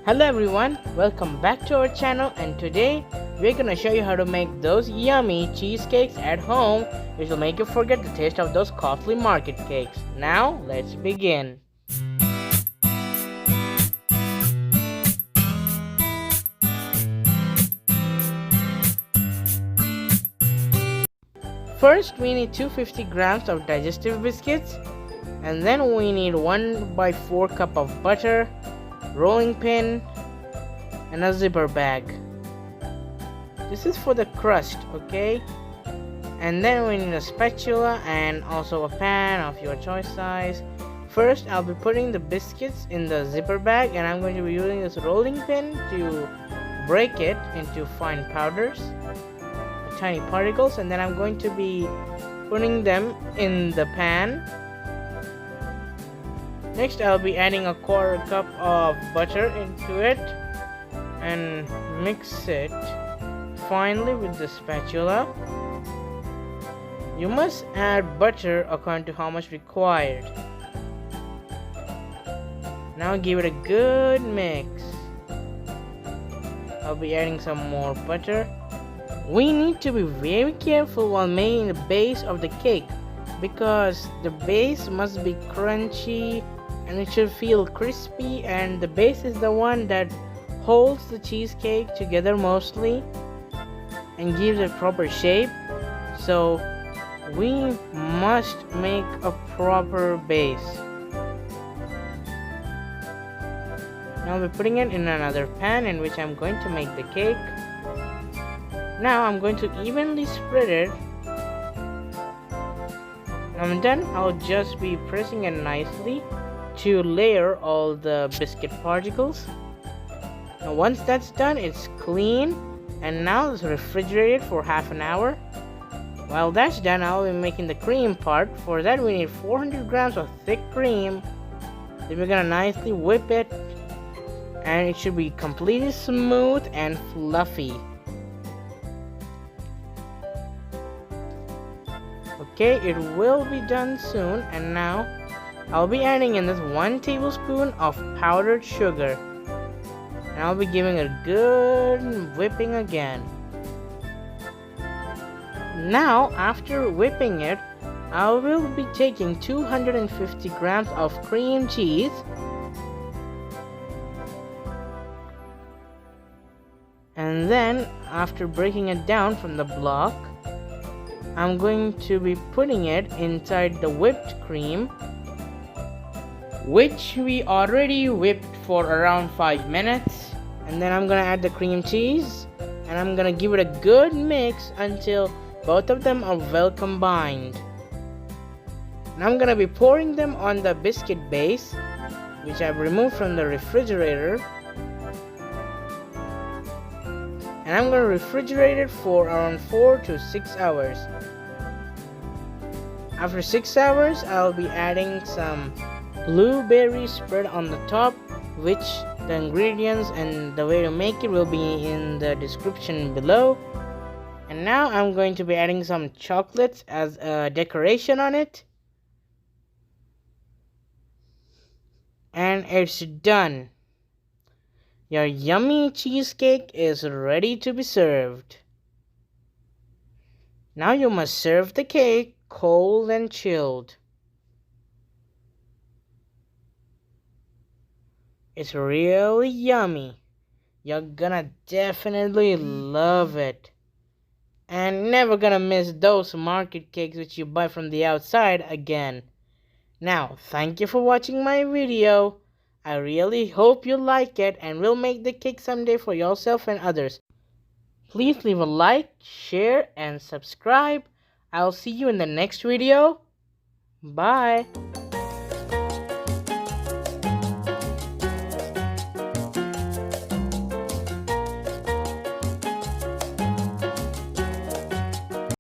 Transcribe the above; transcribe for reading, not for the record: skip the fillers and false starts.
Hello everyone, welcome back to our channel, and today we're gonna show you how to make those yummy cheesecakes at home which will make you forget the taste of those costly market cakes. Now let's begin. First we need 250 grams of digestive biscuits, and then we need 1/4 cup of butter, rolling pin, and a zipper bag. This is for the crust, okay? And then we need a spatula and also a pan of your choice size. First I'll be putting the biscuits in the zipper bag, and I'm going to be using this rolling pin to break it into fine powders, tiny particles, and then I'm going to be putting them in the pan. Next I'll be adding a 1/4 cup of butter into it and mix it finely with the spatula. You must add butter according to how much required. Now give it a good mix. I'll be adding some more butter. We need to be very careful while making the base of the cake, because the base must be crunchy and it should feel crispy, and the base is the one that holds the cheesecake together mostly and gives it proper shape. So we must make a proper base. Now I'll be putting it in another pan in which I'm going to make the cake. Now I'm going to evenly spread it. When I'm done, I'll just be pressing it nicely to layer all the biscuit particles. Now once that's done, it's clean, and now it's refrigerated for half an hour. While that's done, I'll be making the cream part. For that we need 400 grams of thick cream. Then we're gonna nicely whip it, and it should be completely smooth and fluffy. Okay, it will be done soon, and now I'll be adding in this 1 tablespoon of powdered sugar, and I'll be giving it a good whipping again. Now after whipping it, I will be taking 250 grams of cream cheese, and then after breaking it down from the block, I'm going to be putting it inside the whipped cream, which we already whipped for around 5 minutes. And then I'm gonna add the cream cheese, and I'm gonna give it a good mix until both of them are well combined. And I'm gonna be pouring them on the biscuit base, which I've removed from the refrigerator, and I'm gonna refrigerate it for around 4 to 6 hours. After 6 hours, I'll be adding some blueberry spread on the top, which the ingredients and the way to make it will be in the description below. And now I'm going to be adding some chocolates as a decoration on it, and it's done. Your yummy cheesecake is ready to be served. Now you must serve the cake cold and chilled. It's really yummy. You're gonna definitely love it, and never gonna miss those market cakes which you buy from the outside again. Now, thank you for watching my video. I really hope you like it, and will make the cake someday for yourself and others. Please leave a like, share, and subscribe. I'll see you in the next video. Bye.